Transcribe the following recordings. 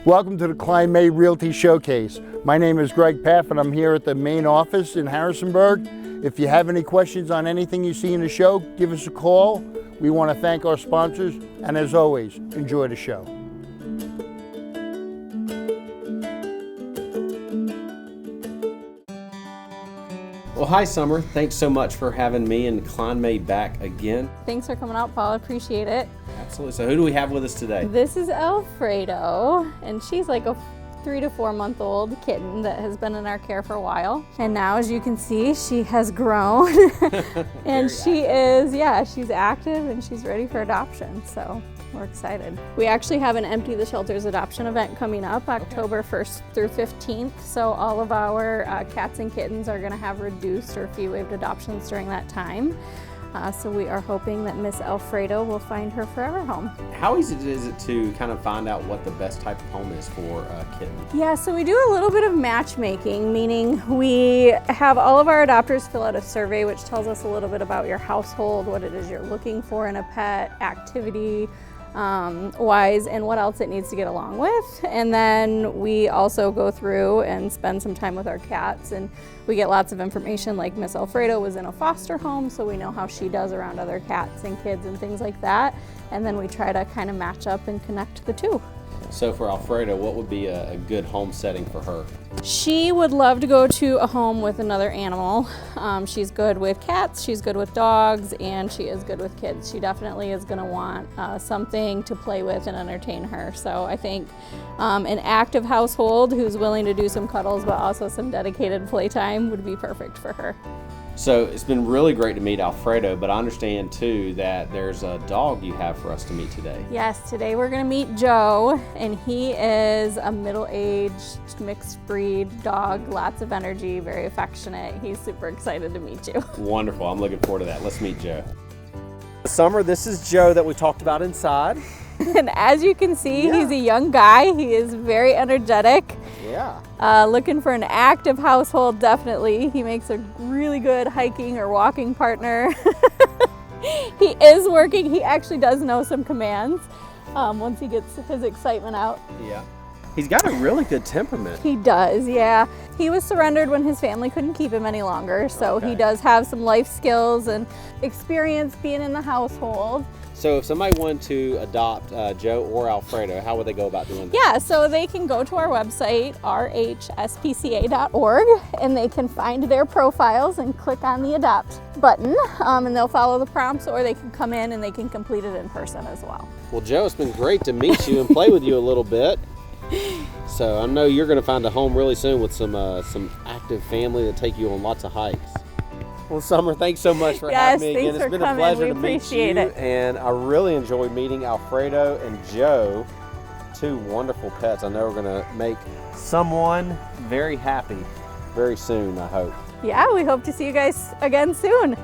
Welcome to the Kline Realty Showcase. My name is Greg Pfaff and I'm here at the main office in Harrisonburg. If you have any questions on anything you see in the show, give us a call. We want to thank our sponsors, and as always, enjoy the show. Well, hi Summer. Thanks so much for having me and Kline back again. Thanks for coming out, Paul. Appreciate it. Absolutely. So who do we have with us today? This is Alfredo, and she's like a 3 to 4 month old kitten that has been in our care for a while. And now, as you can see, she has grown and she's active and she's ready for adoption. So we're excited. We actually have an Empty the Shelters adoption event coming up October 1st through 15th. So all of our cats and kittens are going to have reduced or fee-waived adoptions during that time. So we are hoping that Miss Alfredo will find her forever home. How easy is it to kind of find out what the best type of home is for a kitten? Yeah, so we do a little bit of matchmaking, meaning we have all of our adopters fill out a survey which tells us a little bit about your household, what it is you're looking for in a pet, activity wise, and what else it needs to get along with. And then we also go through and spend some time with our cats, and we get lots of information, like Miss Alfredo was in a foster home, so we know how she does around other cats and kids and things like that. And then we try to kind of match up and connect the two. So for Alfredo, what would be a good home setting for her? She would love to go to a home with another animal. She's good with cats, she's good with dogs, and she is good with kids. She definitely is going to want something to play with and entertain her. So I think an active household who's willing to do some cuddles but also some dedicated playtime would be perfect for her. So it's been really great to meet Alfredo, but I understand too that there's a dog you have for us to meet today. Yes, today we're going to meet Joe, and he is a middle-aged mixed breed dog, lots of energy, very affectionate. He's super excited to meet you. Wonderful. I'm looking forward to that. Let's meet Joe. Summer, this is Joe that we talked about inside. And as you can see, He's a young guy. He is very energetic. Yeah. Looking for an active household, definitely. He makes a really good hiking or walking partner. He is working. He actually does know some commands once he gets his excitement out. Yeah. He's got a really good temperament. He does, yeah. He was surrendered when his family couldn't keep him any longer, so He does have some life skills and experience being in the household. So if somebody wanted to adopt Joe or Alfredo, how would they go about doing that? Yeah, so they can go to our website, RHSPCA.org, and they can find their profiles and click on the adopt button, and they'll follow the prompts, or they can come in and they can complete it in person as well. Well, Joe, it's been great to meet you and play with you a little bit. So I know you're going to find a home really soon with some active family that take you on lots of hikes. Well, Summer, thanks so much for having me again. It's been a pleasure to meet you, and I really enjoyed meeting Alfredo and Joe, two wonderful pets. I know we're going to make someone very happy very soon, I hope. Yeah, we hope to see you guys again soon.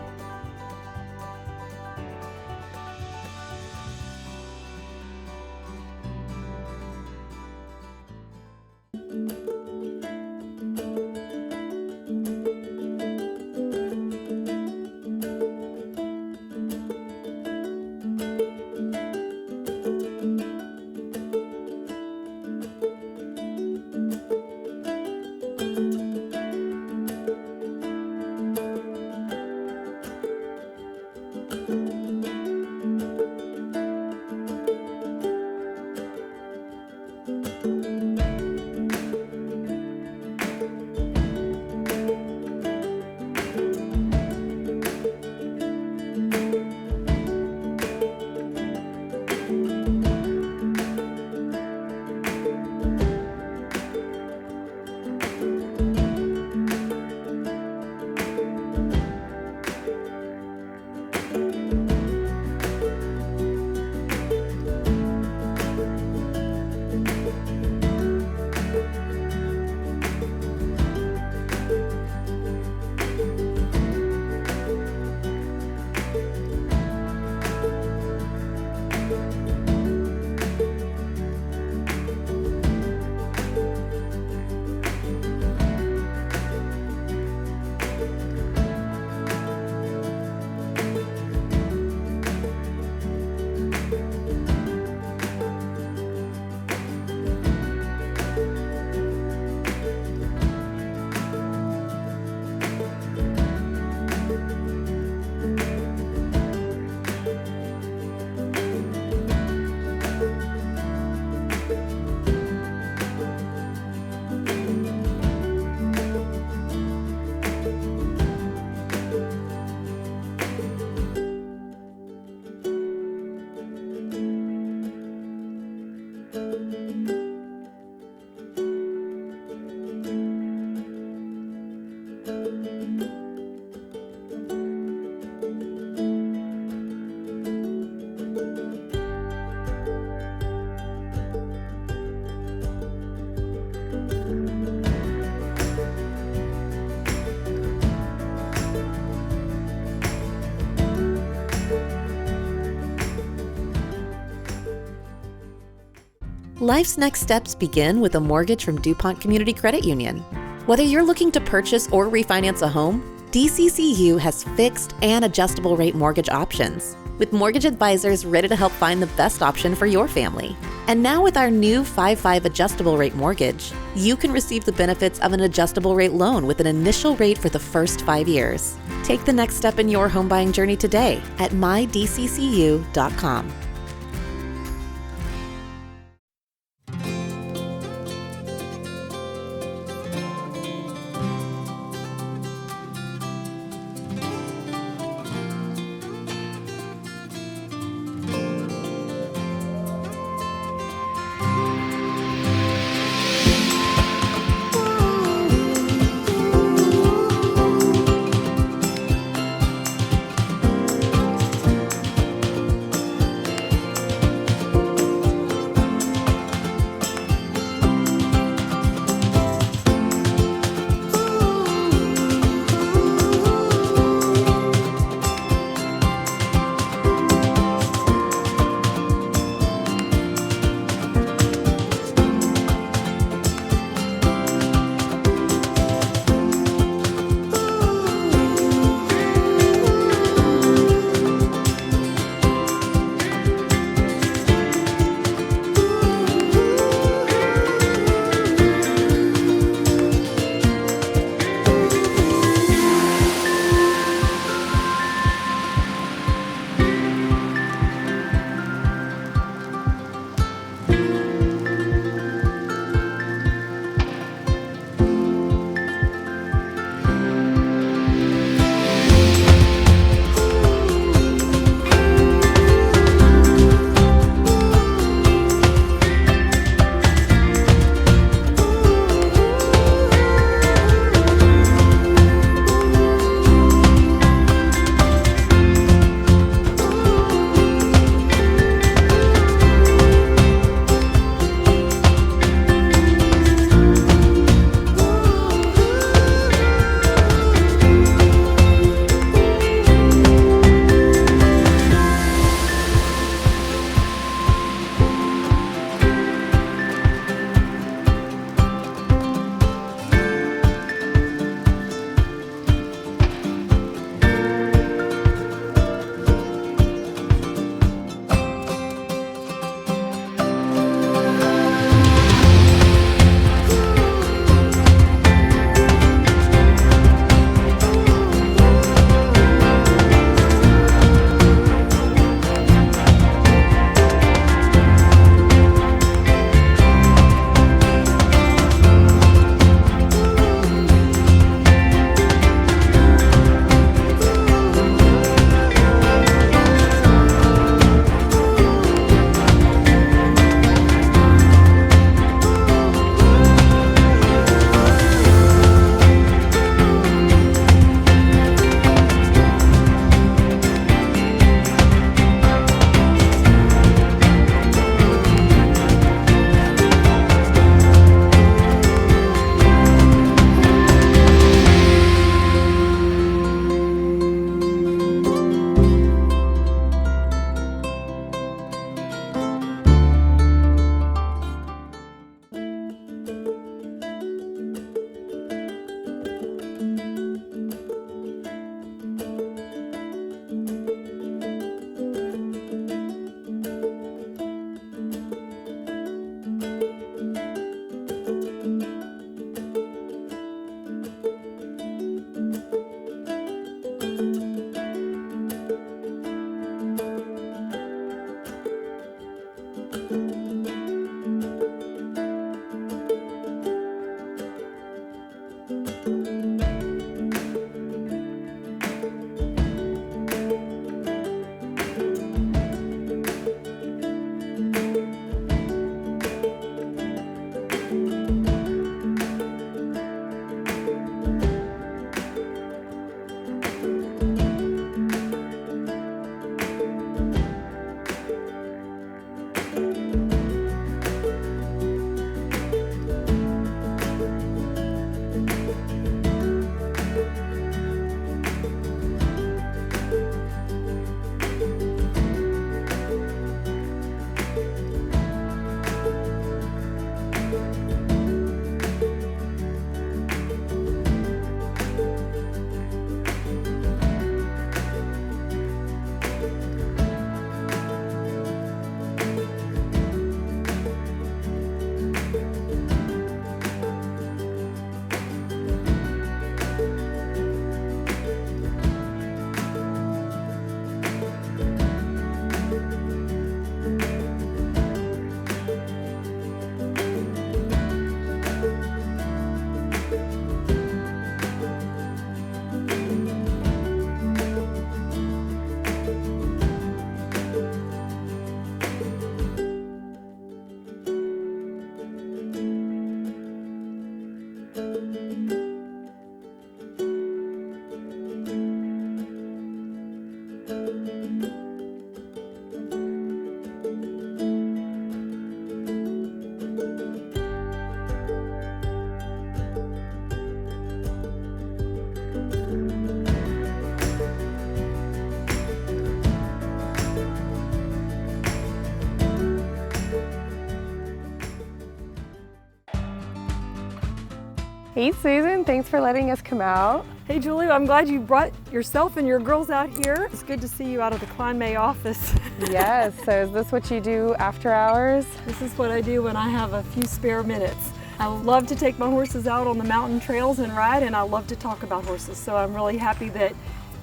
Life's next steps begin with a mortgage from DuPont Community Credit Union. Whether you're looking to purchase or refinance a home, DCCU has fixed and adjustable rate mortgage options, with mortgage advisors ready to help find the best option for your family. And now with our new 5/5 adjustable rate mortgage, you can receive the benefits of an adjustable rate loan with an initial rate for the first 5 years. Take the next step in your home buying journey today at mydccu.com. Hey Susan, thanks for letting us come out. Hey Julie, I'm glad you brought yourself and your girls out here. It's good to see you out of the Kline May office. Yes, so is this what you do after hours? This is what I do when I have a few spare minutes. I love to take my horses out on the mountain trails and ride, and I love to talk about horses. So I'm really happy that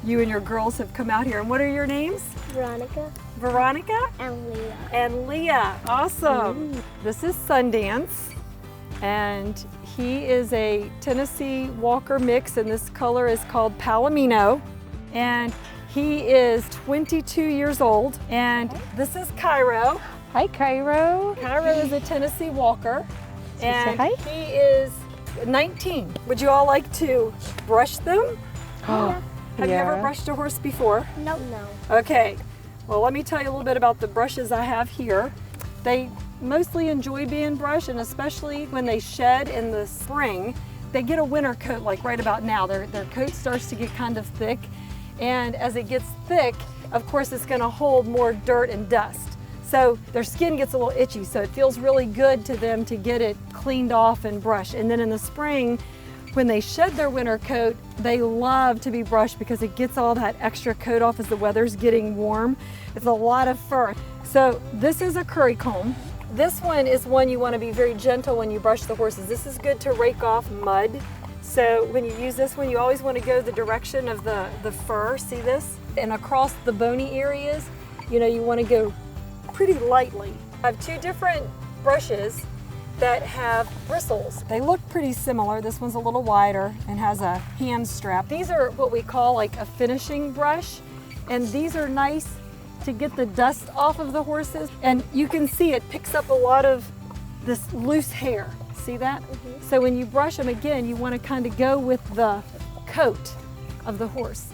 you and your girls have come out here. And what are your names? Veronica Veronica? and Leah. And Leah. Awesome. This is Sundance, and he is a Tennessee Walker mix, and this color is called Palomino. And he is 22 years old. And this is Cairo. Hi Cairo. Cairo is a Tennessee Walker, and hi? he is 19. Would you all like to brush them? Oh, Have you ever brushed a horse before? No. Okay, well let me tell you a little bit about the brushes I have here. They mostly enjoy being brushed, and especially when they shed in the spring, they get a winter coat like right about now. Their coat starts to get kind of thick, and as it gets thick, of course it's going to hold more dirt and dust. So their skin gets a little itchy, so it feels really good to them to get it cleaned off and brushed. And then in the spring, when they shed their winter coat, they love to be brushed because it gets all that extra coat off as the weather's getting warm. It's a lot of fur. So this is a curry comb. This one is one you want to be very gentle when you brush the horses. This is good to rake off mud. So when you use this one, you always want to go the direction of the fur. See this? And across the bony areas, you want to go pretty lightly. I have two different brushes that have bristles. They look pretty similar. This one's a little wider and has a hand strap. These are what we call like a finishing brush, and these are nice to get the dust off of the horses. And you can see it picks up a lot of this loose hair. See that? So when you brush them again, you want to kind of go with the coat of the horse,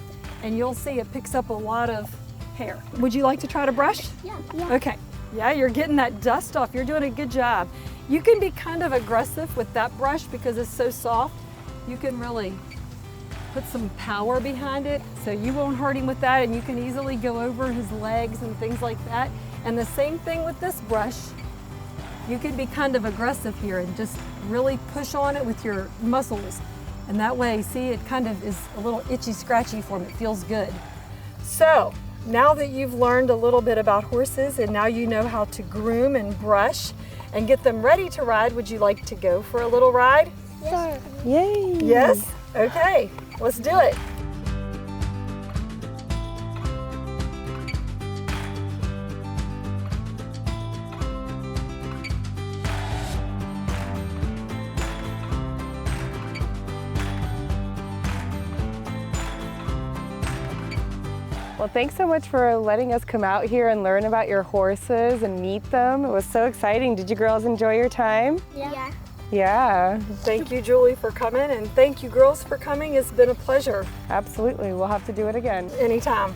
and you'll see it picks up a lot of hair. Would you like to try to brush? Yeah. Okay. Yeah, you're getting that dust off. You're doing a good job. You can be kind of aggressive with that brush because it's so soft. You can really put some power behind it, so you won't hurt him with that, and you can easily go over his legs and things like that. And the same thing with this brush. You can be kind of aggressive here and just really push on it with your muscles. And that way, see, it kind of is a little itchy, scratchy for him. It feels good. So, now that you've learned a little bit about horses and now you know how to groom and brush and get them ready to ride, would you like to go for a little ride? Yes. Yay. Yes? Okay, let's do it. Well, thanks so much for letting us come out here and learn about your horses and meet them. It was so exciting. Did you girls enjoy your time? Yeah. Yeah, Thank you, Julie, for coming, and thank you, girls, for coming. It's been a pleasure. absolutely. We'll have to do it again. Anytime.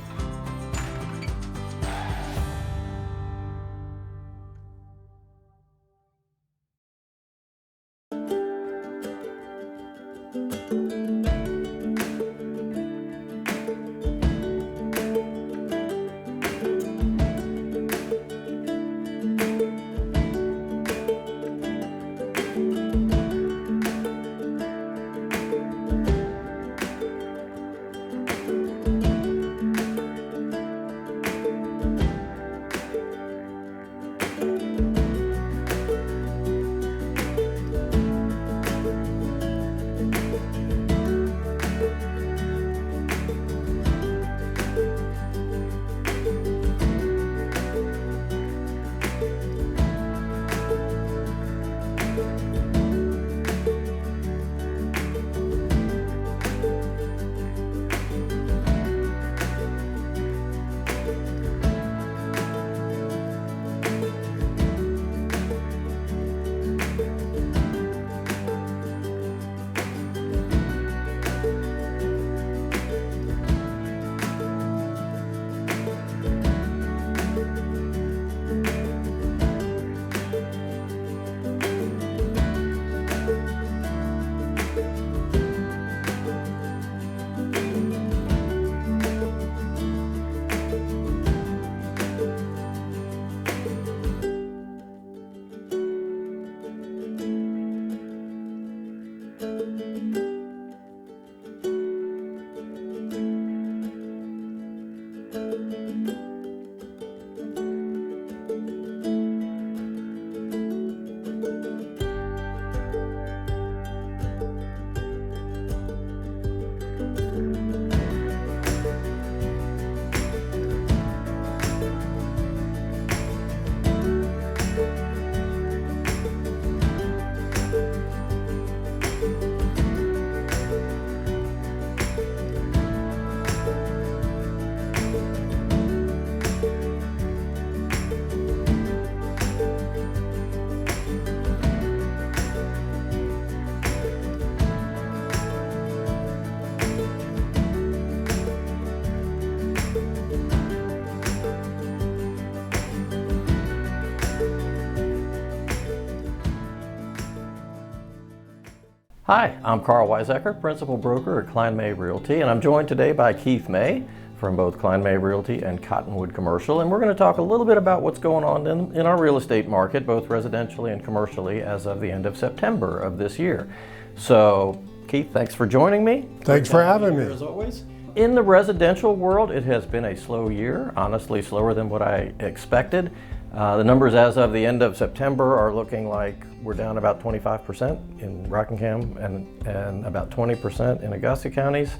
Hi, I'm Karl Waizecker, Principal Broker at Kline Realty, and I'm joined today by Keith May from both Kline Realty and Cottonwood Commercial, and we're going to talk a little bit about what's going on in our real estate market, both residentially and commercially, as of the end of September of this year. So, Keith, thanks for joining me. Thanks for having me. As always. In the residential world, it has been a slow year, honestly slower than what I expected. The numbers as of the end of September are looking like we're down about 25% in Rockingham and about 20% in Augusta counties.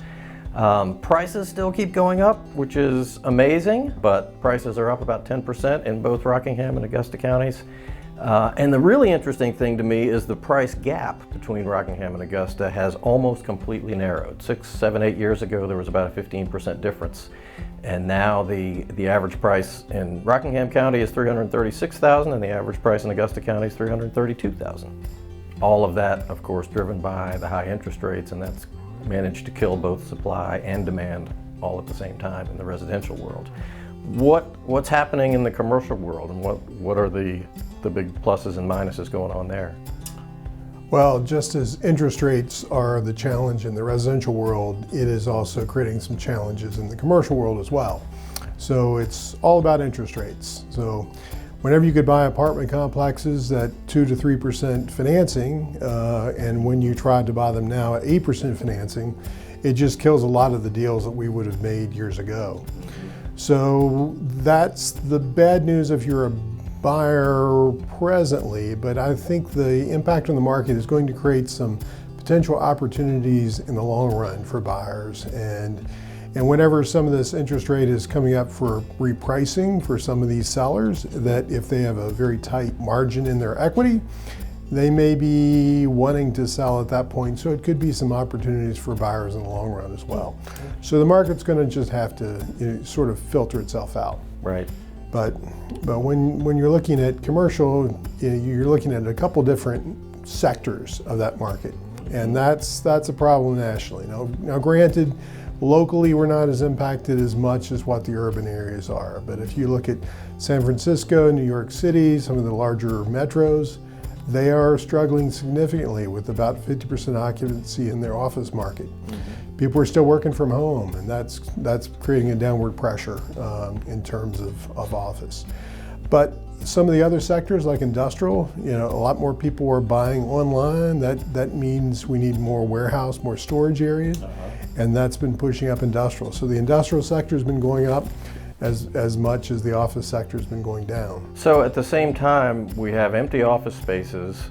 Prices still keep going up, which is amazing, but prices are up about 10% in both Rockingham and Augusta counties. And the really interesting thing to me is the price gap between Rockingham and Augusta has almost completely narrowed. 6, 7, 8 years ago, there was about a 15% difference. And now the average price in Rockingham County is $336,000 and the average price in Augusta County is $332,000. All of that, of course, driven by the high interest rates, and that's managed to kill both supply and demand all at the same time in the residential world. What's happening in the commercial world, and what are the big pluses and minuses going on there? Well, just as interest rates are the challenge in the residential world, it is also creating some challenges in the commercial world as well. So it's all about interest rates. So whenever you could buy apartment complexes at 2 to 3% financing, and when you try to buy them now at 8% financing, it just kills a lot of the deals that we would have made years ago. So that's the bad news if you're a buyer presently, but I think the impact on the market is going to create some potential opportunities in the long run for buyers. And whenever some of this interest rate is coming up for repricing for some of these sellers, that if they have a very tight margin in their equity, they may be wanting to sell at that point. So it could be some opportunities for buyers in the long run as well. So the market's going to just have to sort of filter itself out. Right. But when you're looking at commercial, you're looking at a couple different sectors of that market, and that's a problem nationally. Now granted, locally we're not as impacted as much as what the urban areas are. But if you look at San Francisco, New York City, some of the larger metros, they are struggling significantly with about 50% occupancy in their office market. People are still working from home, and that's creating a downward pressure in terms of office. But some of the other sectors like industrial, a lot more people are buying online. That means we need more warehouse, more storage areas, and that's been pushing up industrial. So the industrial sector has been going up as much as the office sector has been going down. So at the same time, we have empty office spaces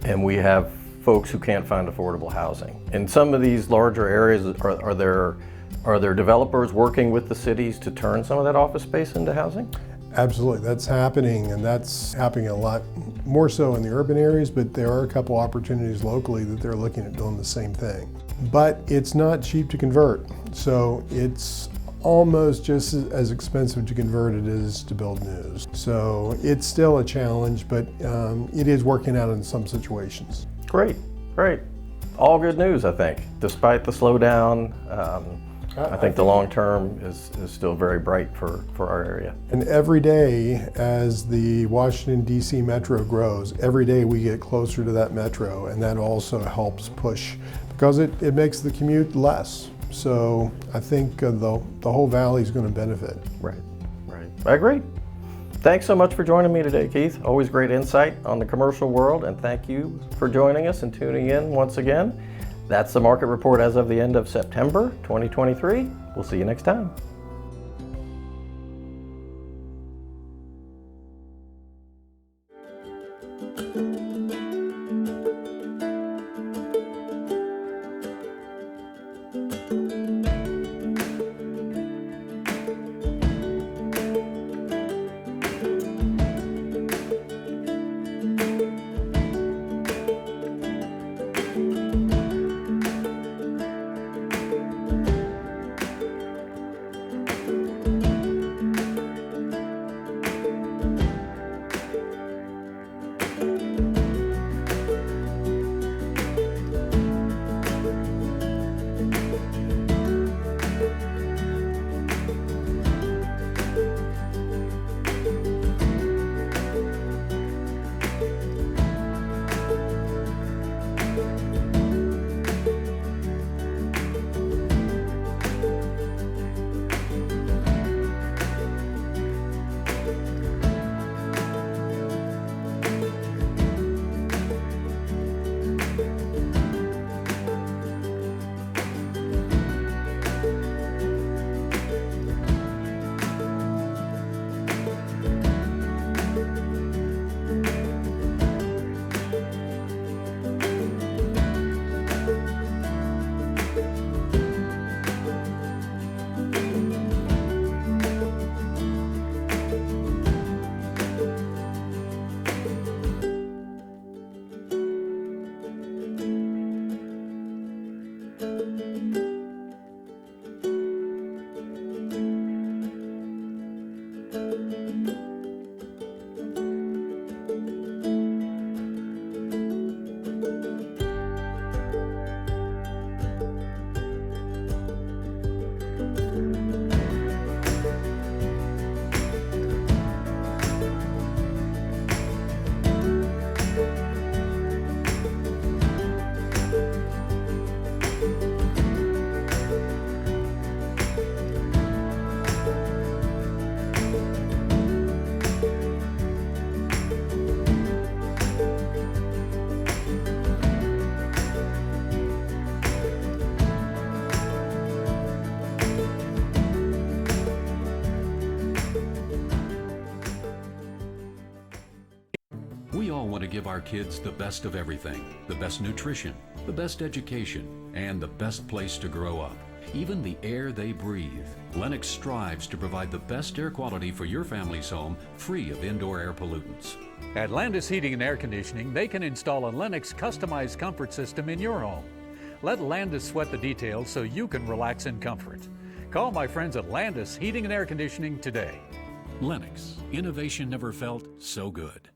and we have folks who can't find affordable housing. In some of these larger areas, are there developers working with the cities to turn some of that office space into housing? Absolutely, that's happening, and that's happening a lot more so in the urban areas, but there are a couple opportunities locally that they're looking at doing the same thing. But it's not cheap to convert, so it's almost just as expensive to convert it is to build new. So it's still a challenge, but it is working out in some situations. Great. All good news, I think. Despite the slowdown, I think the long term is still very bright for our area. And every day as the Washington, D.C. metro grows, every day we get closer to that metro, and that also helps push, because it makes the commute less. So I think the whole valley is going to benefit. Right. I agree. Thanks so much for joining me today, Keith. Always great insight on the commercial world, and thank you for joining us and tuning in once again. That's the market report as of the end of September 2023. We'll see you next time. give our kids the best of everything, the best nutrition, the best education, and the best place to grow up. Even the air they breathe. Lennox strives to provide the best air quality for your family's home, free of indoor air pollutants. At Landis Heating and Air Conditioning, they can install a Lennox customized comfort system in your home. Let Landis sweat the details so you can relax in comfort. Call my friends at Landis Heating and Air Conditioning today. Lennox, innovation never felt so good.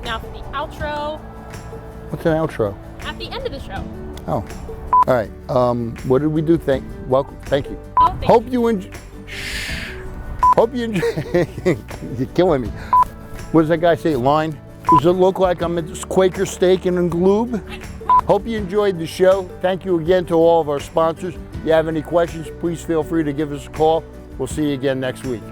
Now for the outro. What's an outro? At the end of the show. Oh, all right. What did we do? Thank you. Oh, thank Hope you enjoy. Hope you enjoy. You're killing me. What does that guy say? Line? Does it look like I'm at this Quaker Steak and Glube? Hope you enjoyed the show. Thank you again to all of our sponsors. If you have any questions, please feel free to give us a call. We'll see you again next week.